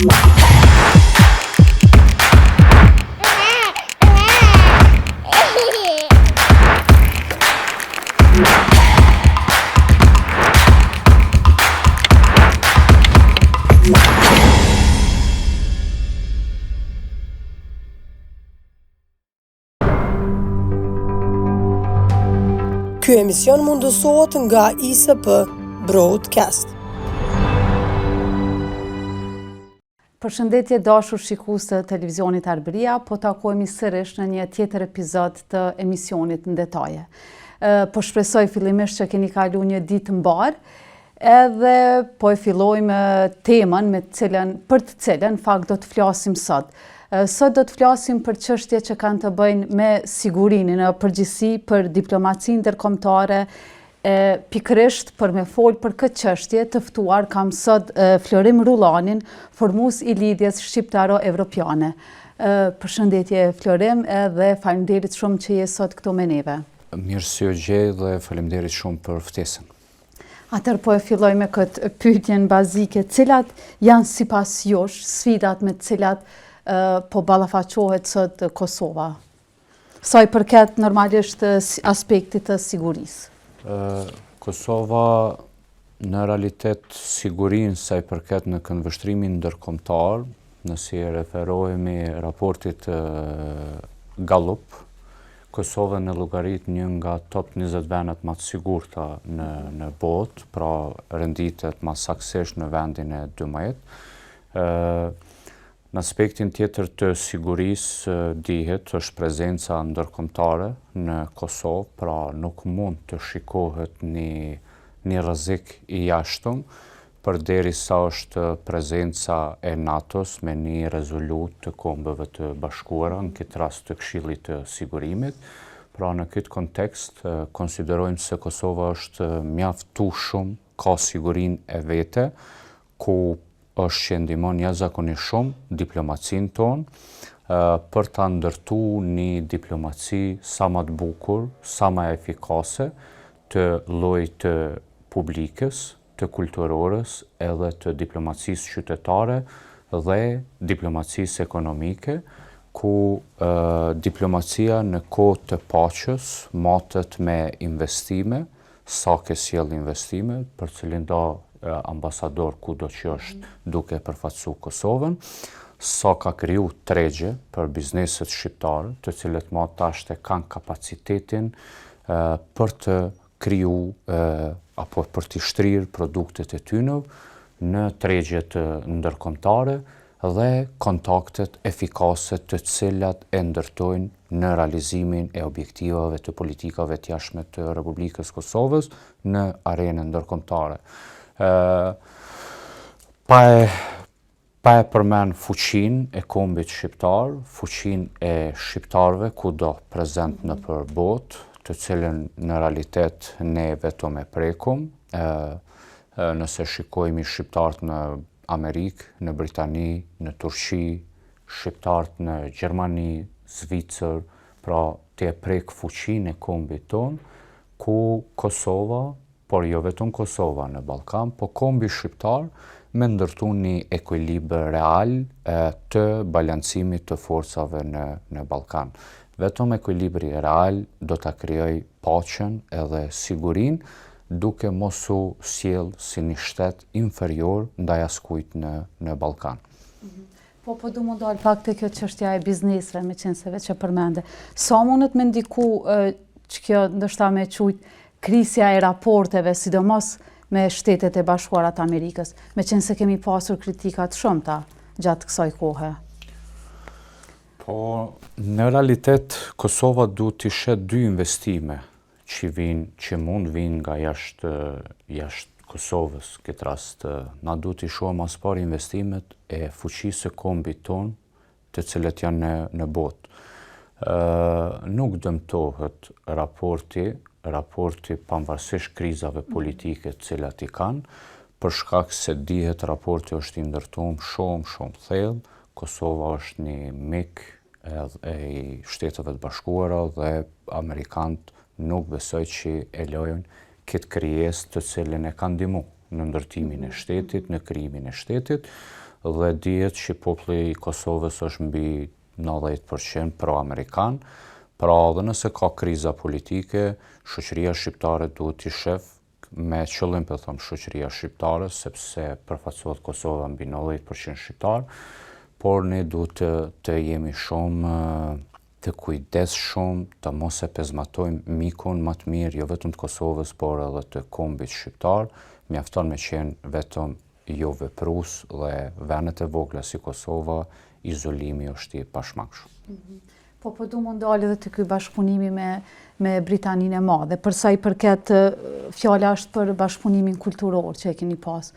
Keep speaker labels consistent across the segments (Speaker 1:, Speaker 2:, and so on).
Speaker 1: Ky emision mundësohet nga ISP Broadcast.
Speaker 2: Përshëndetje dashur shikues të televizionit Arbëria, po takohemi sërish në një tjetër epizod të emisionit në detaje. Po shpresoj fillimisht që keni kaluar një ditë mbar, edhe po e fillojmë temën për të cilën fakt do të flasim sot. Sot do të flasim për çështje që kanë të bëjnë me sigurinë në përgjithësi, për diplomacinë ndërkombëtare, pikërisht për me folë për këtë çështje të ftuar kam sot Florim Rullanin, formues i lidhjes shqiptaro-evropiane. Përshëndetje Florim, edhe faleminderit shumë që je sot këtu me neve.
Speaker 3: Mirësi o gjej dhe faleminderit shumë për ftesën.
Speaker 2: Atëherë po e filloj me këtë pyetjen bazike, cilat janë sipas jush sfidat me të cilat po ballafaqohet sot Kosova? Sa i përket normalisht aspektit të sigurisë.
Speaker 3: Kosova në realitet sigurisë sa i përket në këndvështrimin ndërkombëtar, nëse i referohemi raportit Gallup, Kosova në llogarit një nga top 20 vendet më të sigurta në botë, pra renditet më saktësisht në vendin e 12. Në aspektin tjetër të sigurisë dihet është prezenca ndërkombëtare në Kosovë, pra nuk mund të shikohet një rrezik i jashtëm, përderisa është prezenca e NATO-s me një rezolut të Kombeve të Bashkuara, në këtë rast të Këshillit të Sigurimit. Pra në këtë kontekst konsiderojmë se Kosova është mjaftueshëm, ka sigurinë e vete, ku është që ndihmon jashtëzakonisht shumë diplomacinë tonë për ta ndërtuar një diplomaci sa më të bukur, sa më efikase të llojit të publikës, të kulturorës, edhe të diplomacisë qytetare dhe diplomacisë ekonomike, ku diplomacia në kohë të paqes matet me investime, sa ke sjell investime, për cilin do ambasador kudo që është duke përfaqësuar Kosovën, sa ka kriju tregje për bizneset shqiptare, të cilët më tashte kanë kapacitetin për të kriju apo për të shtrirë produktet e tyre në tregjet ndërkombëtare dhe kontaktet efikase të cilat e ndërtojnë në realizimin e objektivave të politikave të jashtme të Republikës Kosovës në arenën ndërkombëtare. Pa e përmend fuqinë e kombit shqiptar, fuqinë e shqiptarëve kudo prezent nëpër botë, të cilën në realitet ne vetëm e prekum, nëse shikojmë shqiptarët në Amerikë, në Britani, në Turqi, shqiptarët në Gjermani, Zvicër, pra të e prek fuqinë e kombit tonë, ku Kosova, por jo vetëm Kosova në Ballkan, po kombi shqiptar me ndërtu një ekuilibër real të balancimit të forcave në Ballkan. Vetëm ekuilibri real do ta krijojë paqen edhe sigurinë, duke mos u sjell si një shtet inferior ndaj askujt në Ballkan.
Speaker 2: Po du më dalë pak të kjo çështja e biznesve, me qenë se veç e përmende. Sa mundet me ndiku që kjo ndoshta me quajt krisja e raporteve, sidomos me Shtetet e Bashkuara të Amerikës, me qenë se kemi pasur kritikat shumëta gjatë kësaj kohe?
Speaker 3: Po, në realitet, Kosova duhet të shet dy investime që mund vinë nga jashtë Kosovës, këtë rast. Na duhet të shohim as pari investimet e fuqisë së kombit tonë, të cilët janë në botë. Nuk dëmtohet raporti pavarësisht krizave politike të cilat i kanë, për shkak se dihet raporti është i ndërtuar shumë thellë. Kosova është një mik i Shteteve të Bashkuara dhe amerikanët nuk besoj që e lojnë këtë krijesë të cilën e kanë ndihmuar në ndërtimin e shtetit, në krijimin e shtetit, dhe dihet që populli i Kosovës është mbi 90% pro-amerikan, pra dhe nëse ka kriza politike, shoqëria shqiptare duhet t'i shef me qëllim për thëmë shoqëria shqiptare, sepse përfaqësohet Kosova mbi 90% shqiptar, por ne duhet të jemi shumë të kujdesshëm, të mos e pezmatojmë mikun më të mirë, jo vetëm të Kosovës, por edhe të kombit shqiptar. Mjafton me qenë vetëm jo veprus dhe vendet e vogla si Kosova, izolimi është i pashmangshëm.
Speaker 2: Po du më ndalë edhe të ky bashkëpunimi me Britaninë e Madhe. Për sa i përket fjala është për bashkëpunimin kulturor që e keni pas.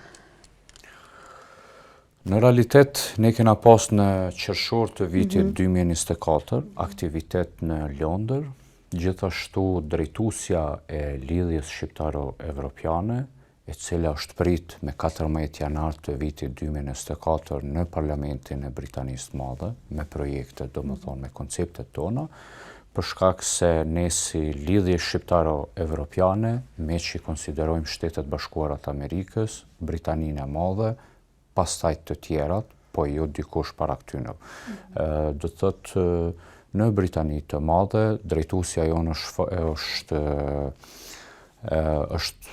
Speaker 3: Në realitet, ne kena pas në qershor të vitit 2024 aktivitet në Londër, gjithashtu drejtuesja e lidhjes shqiptaro-evropiane, e cila është prit me 14 janar të vitit 2024 në Parlamentin e Britanisë të Madhe, me projekte, domethënë me konceptet tona, për shkak se ne si lidhje shqiptaro-evropiane, me që i konsiderojmë Shtetet Bashkuara të Amerikës, Britaninë e Madhe, pastaj të tjerat, po jo dikush para këtyre. Do të thotë në Britani të Madhe, drejtuesja jonë është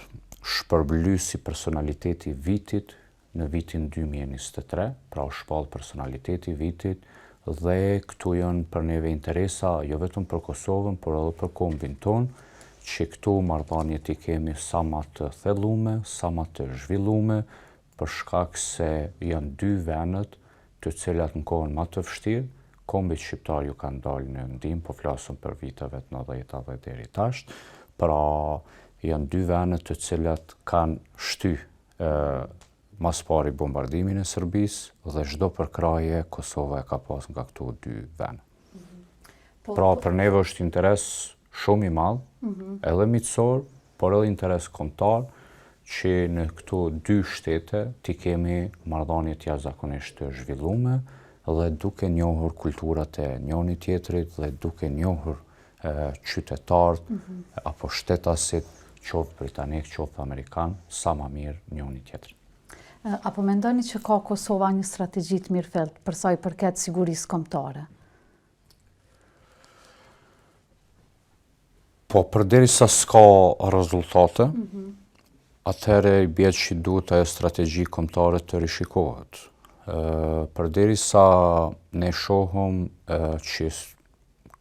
Speaker 3: shpërbly si personaliteti vitit në vitin 2023, pra u shpall personaliteti vitit, dhe këtu janë për neve interesa jo vetëm për Kosovën, por edhe për kombin ton, që këtu marrëdhëniet i kemi sa më të thellume, sa më të zhvillume, për shkak se janë dy vendet të cilat në kohën më të vështirë, kombit shqiptar ju kanë dalë në ndihmë, po flasëm për viteve të 90 dhe deri tash, pra janë dy vendet të cilat kanë shty mas pari bombardimin e Serbisë dhe çdo përkraje Kosova e ka pas nga këto dy vende. Pra për neve është interes shumë i madh, edhe miqësor, por edhe interes kombëtar, që në këto dy shtete ti kemi marrëdhënie të jashtëzakonisht të zhvilluara dhe duke njohur kulturat e njëri tjetrit dhe duke njohur qytetarët apo shtetasit, qoftë britanik, qoftë amerikan, sa më mirë njëri tjetrin.
Speaker 2: Apo mendoni që ka Kosova një strategji të mirëfillt për sa i përket sigurisë kombëtare?
Speaker 3: Po përderisa s'ka rezultate, atëherë i bie që duhet ajo strategji kombëtare të rishikohet. Përderisa ne shohëm që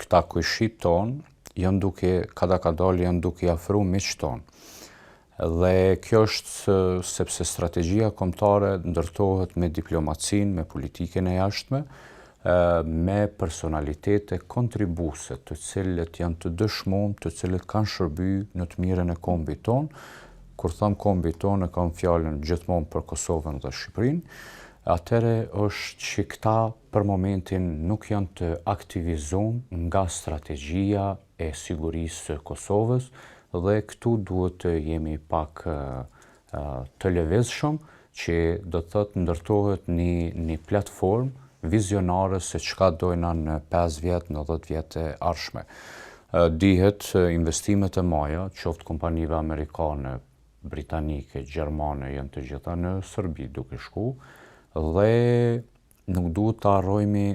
Speaker 3: këta kujshit tonë janë duke, kadal janë duke i afruar miqtë tonë. Dhe kjo është sepse strategjia kombëtare ndërtohet me diplomacinë, me politikën e jashtme, me personalitete kontribuese, të cilët janë të dëshmuar, të cilët kanë shërbyer në të mirën e kombit tonë. Kur them kombit tonë, kam fjalën gjithmonë për Kosovën dhe Shqipërinë, atëherë është që këta për momentin nuk janë të aktivizuar nga strategjia e sigurisë së Kosovës, dhe këtu duhet të jemi pak të lëvizshëm, që do të thotë ndërtohet një platformë vizionare se çka dojna në 5 vjet, në 10 vjet e ardhshme. Dihet investimet e mëdha, qoftë kompanive amerikane, britanike, gjermane, janë të gjitha në Serbi duke shku, dhe nuk duhet të harrojmë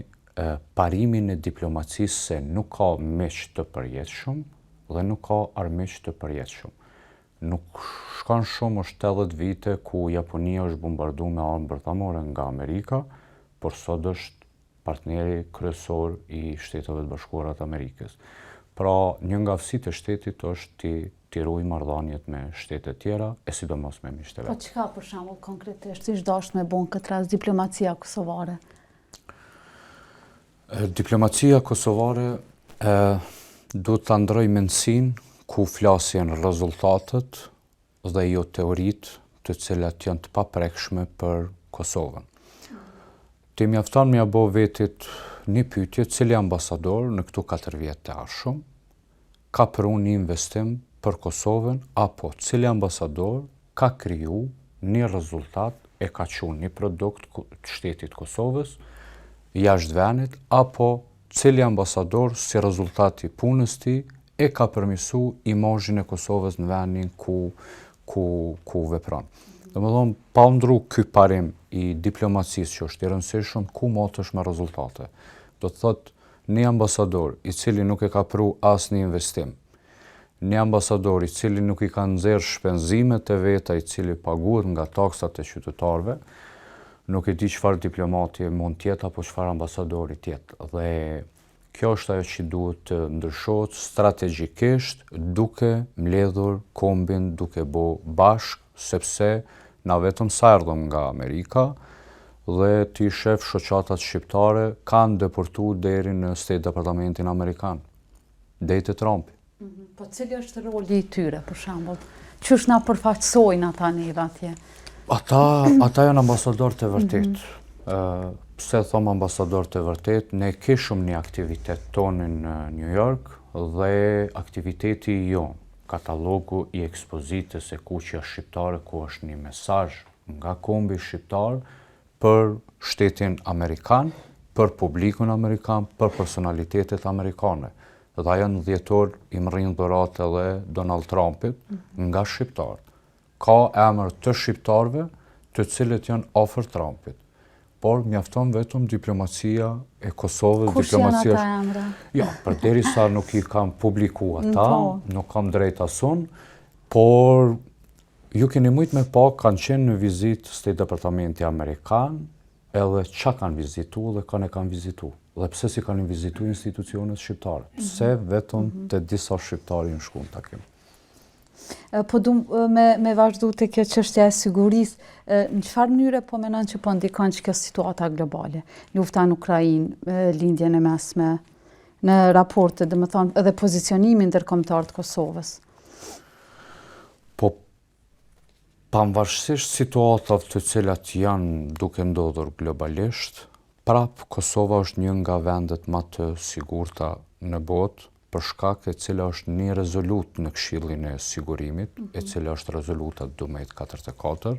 Speaker 3: parimin e diplomacisë se nuk ka miq të përjetshëm dhe nuk ka armiq të përjetshëm. Nuk shkon shumë, është 80 vite ku Japonia është bombarduar me armë bërthamore nga Amerika, por sot është partneri kryesor i Shteteve të Bashkuara të Amerikës. Pra, një nga aftësitë e shtetit është të ruajë marrëdhëniet me shtete tjera, e sidomos me miqtë e vet.
Speaker 2: Po çka për shembull konkretisht si dashur me bën këtë rast diplomacia kosovare?
Speaker 3: Diplomacia kosovare duhet ta ndrojë mendsinë ku flasin rezultatet dhe jo teoritë të cilat janë të paprekshme për Kosovën. Ti mjafton me ia bë vetit një pyetje, cili ambasador në këto 4 vjet të ardhshëm ka pranuar një investim për Kosovën, apo cili ambasador ka kriju një rezultat, e ka qenë një produkt të shtetit Kosovës jashtë vendit, apo cili ambasador si rezultati punës tij e ka përmirësuar imazhin e Kosovës në vendin ku vepron. Domethënë, pa ndru ky parim i diplomacisë që është i rëndësishëm, ku motesh me rezultate. Do të thotë, një ambasador i cili nuk e ka pru asnjë investim, një ambasador i cili nuk i ka nxjerrë shpenzimet e veta, i cili paguhet nga taksat e qytetarëve, nuk e di çfarë diplomati mund të jetë apo çfarë ambasadori të jetë. Dhe kjo është ajo që duhet të ndryshohet strategjikisht duke mbledhur kombin, duke bo bashk, sepse na vetëm sa erdhëm nga Amerika dhe ti shef shoqatat shqiptare kanë deportu deri në State Departamentin Amerikan, deri te Trumpi.
Speaker 2: Po cili është roli i tyre, për shembull? Qysh na përfaqësojnë ata neve atje?
Speaker 3: Ata janë ambasador të vërtet. Pse thom ambasador të vërtet, ne kishëm një aktivitet tonë në New York dhe aktiviteti jonë, katalogu i ekspozitës e kuqja shqiptare, ku është një mesazh nga kombi shqiptar për shtetin Amerikan, për publikun Amerikan, për personalitetet Amerikane. Dhe ajo në dhjetor i mërrin dhuratë edhe Donald Trumpit nga shqiptar. Ka emër të shqiptarve të cilët janë afër Trumpit. Por mjafton vetëm diplomacia e Kosovës.
Speaker 2: Kush janë ata emra?
Speaker 3: Ja, përderisa nuk i kam publiku ata, nuk kam drejt asun, por ju keni mujt me pa kanë qenë në vizit State Departamenti Amerikan, edhe qa kanë vizitu dhe kanë e kanë vizitu. Dhe pse si kanë vizitu institucionet shqiptare? Pse vetëm të disa shqiptari në shku në takim?
Speaker 2: Po du me vazhdu të kjo çështja e sigurisë, në çfarë mënyre po menon që po ndikon që kjo situata globale, lufta në Ukrainë, lindjen e mesme, në raporte, domethënë edhe pozicionimin ndërkombëtar të Kosovës?
Speaker 3: Po pavarësisht situatave të cilat janë duke ndodhur globalisht, prap Kosova është një nga vendet më të sigurta në botë, për shkak e cila është një rezolut në Këshillin e Sigurimit, e cila është rezoluta 1244,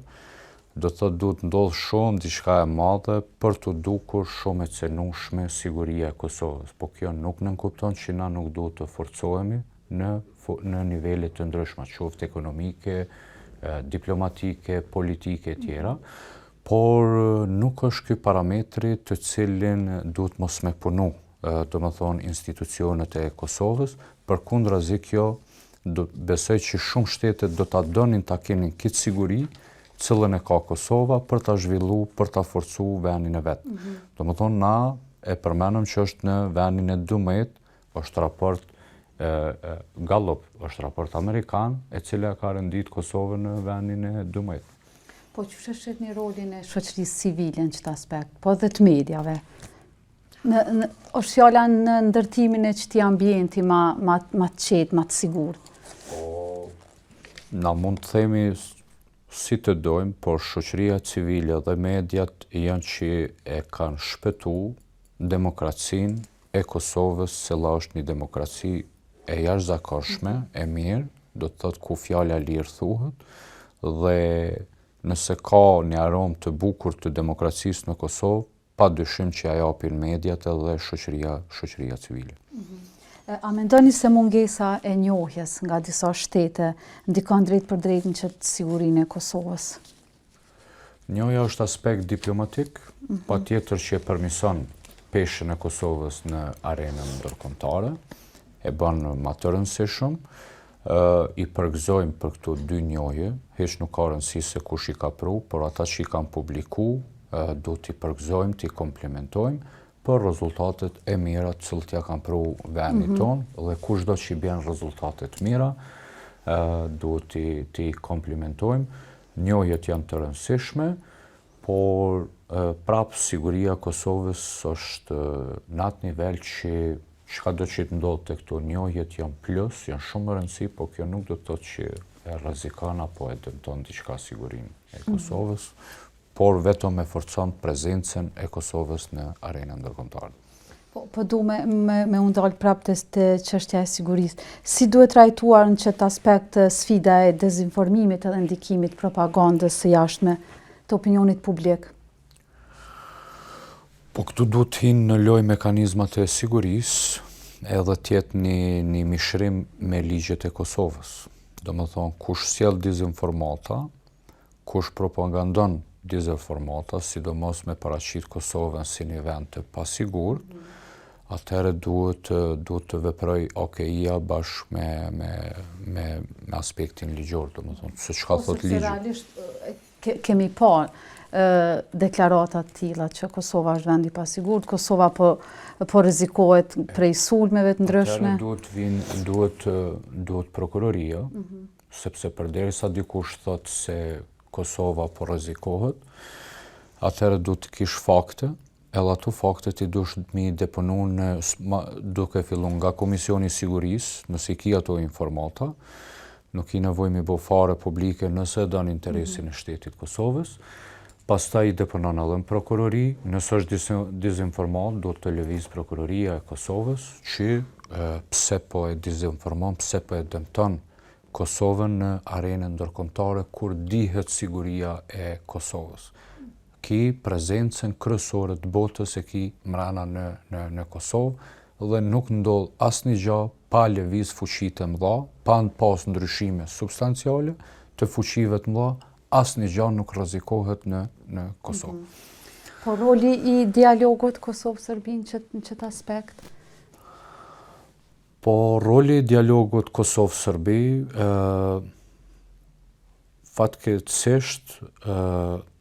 Speaker 3: do të thotë duhet ndodhë shumë diçka e madhe për të dukur shumë e cenueshme siguria e Kosovës. Po kjo nuk nënkupton që na nuk duhet të forcohemi në nivele të ndryshme, qoftë ekonomike, diplomatike, politike e tjera, por nuk është ky parametri të cilin duhet mos me punu, do më thonë institucionet e Kosovës, përkundrazi kjo besoj që shumë shtetet do ta donin ta kenin këtë siguri, cilën e ka Kosova për ta zhvillu, për ta forcu vendin e vetë. Do më thonë na e përmenëm që është në vendin e 12, është raport Gallup, është raport Amerikan, e cila ka rendit Kosovën në vendin e 12.
Speaker 2: Po që është një rolin e shoqërisë civile në qëtë aspekt, po dhe të medjave? është fjala në ndërtimin e këtij ambienti ma të qetë, ma të sigurt?
Speaker 3: Na mund të themi si të dojmë, por shoqëria civile dhe mediat janë që e kanë shpëtu demokracinë e Kosovës, cila është një demokraci e jashtëzakonshme, e mirë, do të thotë ku fjala lirë thuhet, dhe nëse ka një aromë të bukur të demokracisë në Kosovë, pa dyshim që ajo japin mediat edhe shoqëria civile.
Speaker 2: A mendoni se mungesa e njohjes nga disa shtete ndikon drejt për drejt në çështë sigurinë e Kosovës?
Speaker 3: Njohja është aspekt diplomatik, patjetër që e përmison peshën e Kosovës në arenën ndërkombëtare, e bën më të rëndësishëm, i përgëzojmë për këto dy njohje, hiç nuk ka rëndësi se kush i ka pru, por ata që i kanë publiku, do t'i përgëzojmë, t'i komplementojmë për rezultatet e mira të cilët ja kanë pru vendit tonë, dhe kushdo që i bjen rezultatet mira, do t'i komplementojmë. Njohjet janë të rëndësishme, por prapë siguria Kosovës është në atë nivel që çka do që të ndodhë të këto njohjet janë plus, janë shumë më rëndësi, po kjo nuk do të thotë që e rrezikon apo e dëmton diçka sigurinë e Kosovës, por vetëm e forcon prezencën e Kosovës në arenën ndërkombëtare.
Speaker 2: Po du me undal prapë të çështja e sigurisë. Si duhet trajtuar në çet aspekt sfida e dezinformimit edhe ndikimit propagandës së jashtme të opinionit publik?
Speaker 3: Po këtu duhet hinë në lojë mekanizmat e sigurisë, edhe tjetë një mishrim me ligjet e Kosovës. Do më thonë, kush sjell dezinformata, kush propagandon dezinformata, sidomos me paraqit Kosovën si një vend të pasigurt, atëherë duhet të veproj OKI-a bashkë me aspektin ligjor, domethënë se çka thot ligji.
Speaker 2: Realisht kemi pa deklarata të tilla që Kosova është vend i pasigurt, Kosova po rrezikohet prej sulmeve të ndryshme.
Speaker 3: Duhet prokuroria, sepse përderisa dikush thot se Kosova po rrezikohet, atëherë duhet të kish fakte, edhe ato faktet i duhet mi deponu duke fillu nga Komisioni i Sigurisë, nëse i ki ato informata, nuk i nevojë mi bo fare publike nëse dan interesin e shtetit Kosovës, pastaj i deponon edhe në prokurori, nëse është dezinformat, duhet të lëviz prokuroria e Kosovës, që pse po e dezinformon, pse po e dëmton Kosovën në arenën ndërkombëtare kur dihet siguria e Kosovës. Ki prezencën kryesore të botës e ki mrena në Kosovë dhe nuk ndodh asnjë gjë pa lëviz fuqitë e mëdha, pa pas ndryshime substanciale të fuqive të mëdha, asnjë gjë nuk rrezikohet në Kosovë.
Speaker 2: Po roli i dialogut Kosovë-Serbi në çet aspekt?
Speaker 3: Po roli i dialogut Kosovë-Serbi fatkeqësisht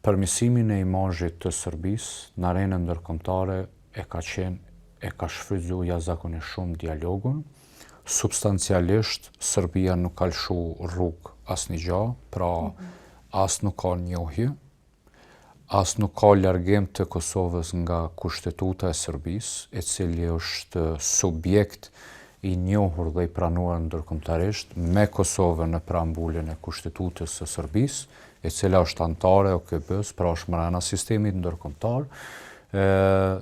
Speaker 3: përmirësimin e imazhit të Serbisë në arenën ndërkombëtare e ka shfrytzu jashtëzakonisht shumë dialogun. Substancialisht Serbia nuk ka lëshu rrugë asnjë gjë, pra as nuk ka njohje, as nuk ka largim të Kosovës nga kushtetuta e Serbisë, e cili është subjekt i njohur dhe i pranuar ndërkombëtarisht me Kosovën në preambulën e kushtetutës së Serbisë, e cila është antare e OKB-s, pra është mrena sistemit ndërkombëtar.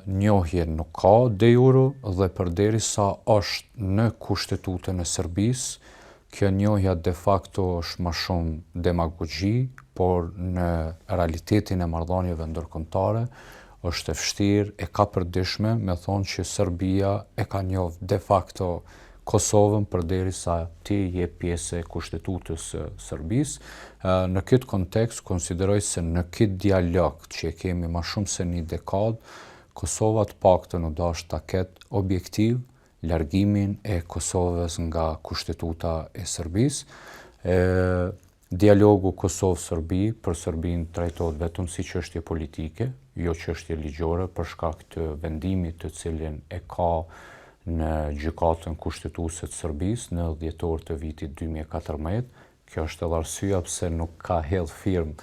Speaker 3: Njohje nuk ka de jure dhe përderisa është në kushtetutën e Serbisë, kjo njohja de facto është më shumë demagogji, por në realitetin e marrëdhënieve ndërkombëtare është e vështirë, e ka përditshme me thonë që Serbia e ka njohur de facto Kosovën përderisa ti je pjesë e kushtetutës së Serbisë. Në këtë kontekst konsideroj se në këtë dialog që e kemi më shumë se një dekadë, Kosova të paktën u dash ta ketë objektiv largimin e Kosovës nga kushtetuta e Serbisë. Dialogu Kosovë-Serbi për Serbinë trajtohet vetëm si çështje politike, jo çështje ligjore, për shkak të vendimit të cilin e ka në gjykatën kushtetuese të Serbisë në dhjetor të vitit 2014. Kjo është edhe arsyeja pse nuk ka hedh firmë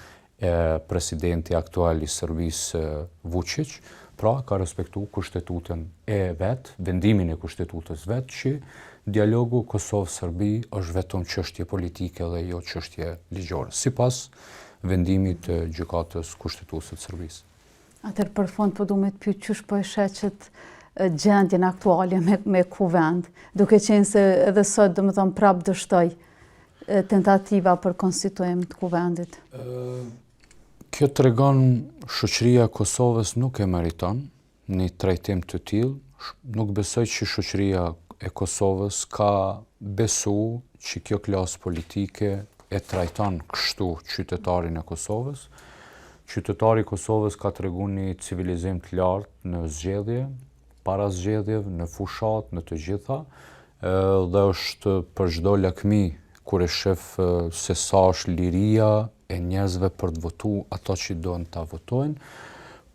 Speaker 3: presidenti aktual i Serbisë Vučić, pra ka respektu kushtetutën e vet, vendimin e kushtetutës vet, që dialogu Kosovë-Serbi është vetëm çështje politike dhe jo çështje ligjore, sipas vendimit të gjykatës kushtetuese të Serbisë.
Speaker 2: Atëherë për fond po duhet të pyet çysh po e sheqet gjendjen aktuale me kuvend, duke qenë se edhe sot domethënë prap dështoj tentativa për konstituim të kuvendit.
Speaker 3: Kjo tregon shoqëria e Kosovës nuk e meriton një trajtim të tillë. Nuk besoj që shoqëria e Kosovës ka besu që kjo klasë politike e trajton kështu qytetarin e Kosovës. Qytetari i Kosovës ka tregu një civilizim të lartë në zgjedhje, para zgjedhjeve, në fushat, në të gjitha, dhe është për çdo lakmi kur e shef se sa është liria e njerëzve për të votu ato që doin ta votojnë,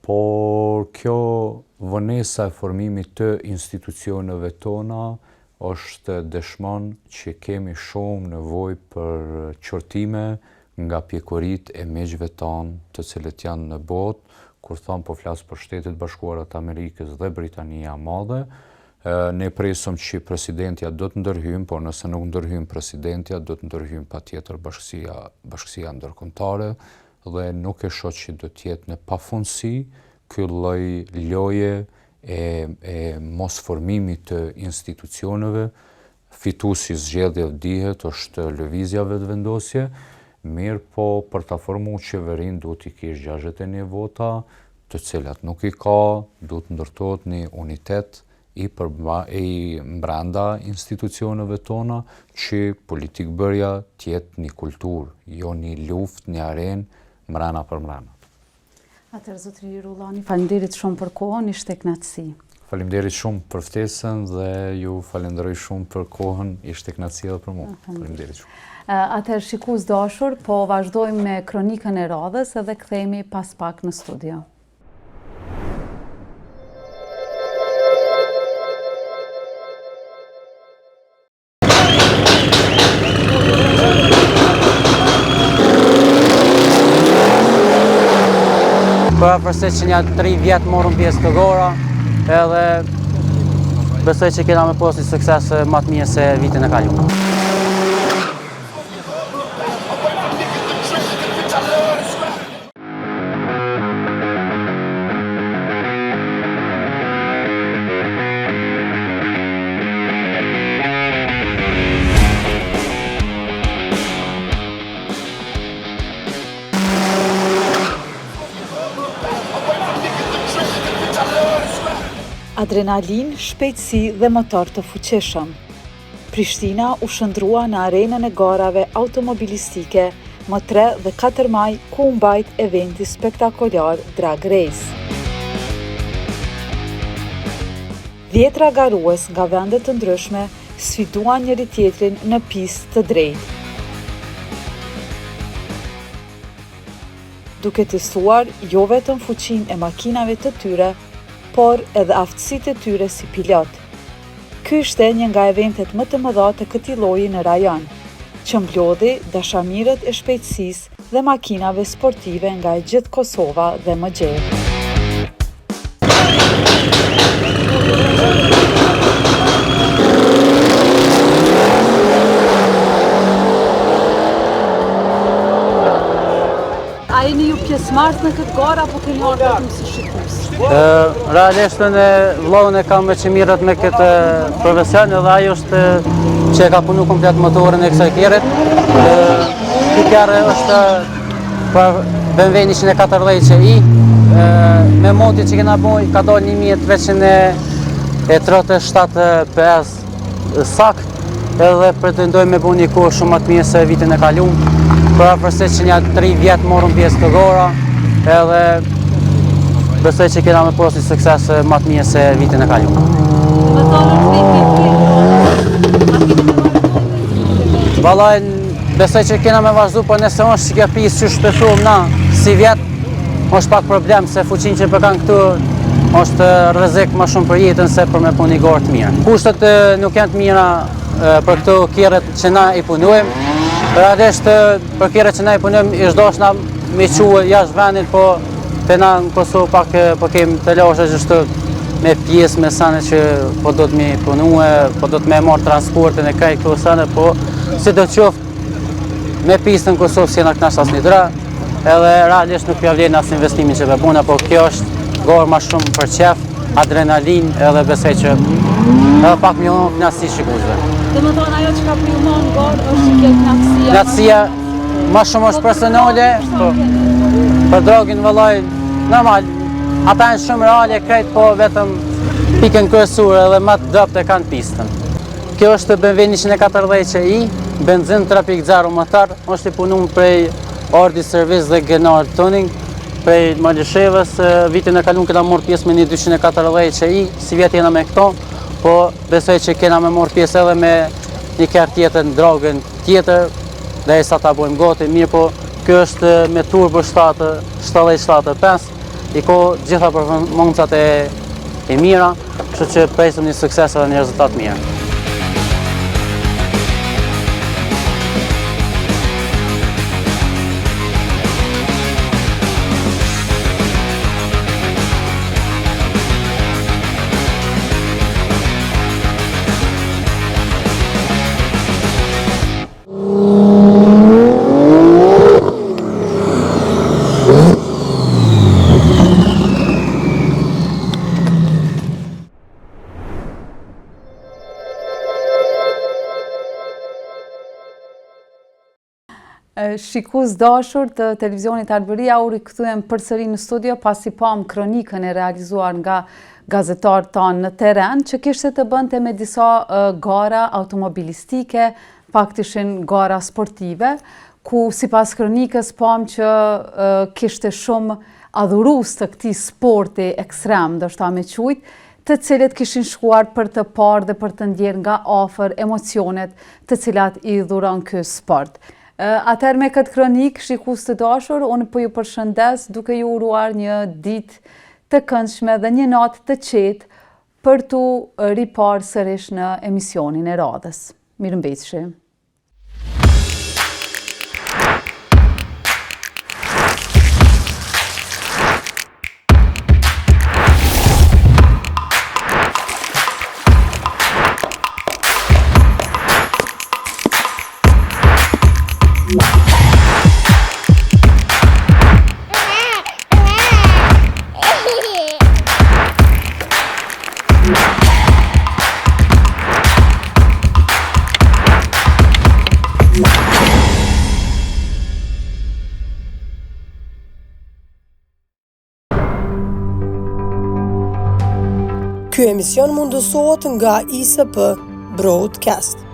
Speaker 3: por kjo vonesa e formimit të institucioneve tona është dëshmon që kemi shumë nevojë për qortime nga pjekurit e miqve tanë të cilët janë në botë, kur thonë po flas për Shtetet Bashkuara të Amerikës dhe Britania e Madhe. Ne presim që presidentja do të ndërhyjë, por nëse nuk ndërhyjë presidentja, do të ndërhyjë patjetër bashkësia ndërkombëtare dhe nuk e shoh që do të jetë në pafundësi ky lloj loje e mos formimit të institucioneve. Fituesi zgjedhjeve dihet është lëvizja vetëvendosje, mirë po për ta formuar qeverinë duhet i kish 61 vota, të cilat nuk i ka, duhet ndërtohet një unitet i brenda institucioneve tona që politikbërja të jetë një kulturë, jo një luftë, një arenë mrena për mrena.
Speaker 2: Atëherë, zotëri Rullani, faleminderit shumë për kohën, ishte kënaqësi.
Speaker 3: Faleminderit shumë për ftesën dhe ju falenderoj shumë për kohën, ishte kënaqësi edhe për mua. Faleminderit shumë.
Speaker 2: Atëherë, shikues dashur, po vazhdojmë me kronikën e radhës edhe kthehemi pas pak në studio.
Speaker 4: Përse që një 3 vjetë morëm pjesë të gora, edhe besoj që kena me posë një sukses më të mirë se vitin e kaluar.
Speaker 5: Adrenalin, shpejtësi dhe motor të fuqishëm. Prishtina u shëndrua në arenën e garave automobilistike më 3 dhe 4 maj, ku u mbajt eventi spektakolar Drag Race. 10 garues nga vende të ndryshme sfiduan njëri tjetrin në pistë të drejtë. Duke testuar jo vetëm fuqinë e makinave të tyre, por edhe aftësitë e tyre si pilot. Ky ishte një nga eventet më të mëdha të këtij lloji në rajon, që mblodhi dashamirët e shpejtësisë dhe makinave sportive nga e gjithë Kosova dhe më gjerë.
Speaker 2: A jeni ju pjesëmarrës në këtë garë apo keni ardhur vetëm si shikues?
Speaker 4: Realisht në vllahun e kam që mirët me këtë profesion edhe ajo është që ka punu komplet motorin e kësaj kerrit. Ky kerë është për BMW 140 i me moti që kena boj ka dalë 1337 PS sakt edhe pretendojmë me bu një kohë shumë më të mirë se vitin e kaluar. Përse që një 3 vjetë morëm pjesë të gora edhe besoj që kena me posë një sukses më të mirë se vitin e kaluar. Vallaj, besoj që kena me vazhdu, por nëse është që kjo pisë që shpeshuam na si vjetë, është pak problem se fuqin që përkan këtu është rrezik më shumë për jetën se për me punu një garë të mirë. Kushtet nuk janë të mira për këto kjerët që na i punujmë. Realisht për kjerët që na i punujmë, ishtë doshna me quë jashtë vendit, po të na në Kosovë pak po kemë të lashe gjithë me pjesë me sane që po do të mi punue, po do të me marrë transportin e kaj këto sane, po si do qoftë me pistën në Kosovë si jena knasht asë një dra, edhe realisht nuk pjavlen asë investimin që bebuna, po kjo është garë ma shumë për qef, adrenalin edhe besej që edhe pak mjëllon knasësi shikuzve.
Speaker 2: Dhe më thonë ajo që ka prijumon në garë është që kjo knasësia?
Speaker 4: Knasësia ma shumë është personale, për drogin vëllaj, normal, ata janë shumë reale krejt, po vetëm pikën kryesore edhe më të dopt e kanë pistën. Kjo është BMW 140 i, benzin 3.0 motor, është i punum prej Audi Service dhe Genar Tuning, prej Malishevës. Vitin e kaluar kena marrë pjesë me një 240 i, si vjetë jena me këto, po besoj që kena me marrë pjesë edhe me një kërë tjetër në drogën tjetër, dhe e sa ta bojmë gati, mirë po kjo është me turbo 775, i ko gjitha performancat e mira, kështu që presim një sukses dhe një rezultat mirë.
Speaker 2: Shikues dashur të televizionit Arbëria, u rikthyem përsëri në studio pasi pam kronikën e realizuar nga gazetarët tanë në teren, që kishte të bënte me disa gara automobilistike, pak të ishin gara sportive, ku sipas kronikës pam që kishte shumë adhurus të këtij sporti ekstrem, ndoshta me quajt, të cilët kishin shkuar për të parë dhe për të ndjerë nga afër emocionet të cilat i dhuron ky sport. Atëherë me këtë kronik, shikues të dashur, unë po ju përshëndes duke ju uruar një ditë të këndshme dhe një natë të qetë për tu riparë sërish në emisionin e radhës. Mirëmbëjtje.
Speaker 1: Ky emision mundësohet nga ISP Broadcast.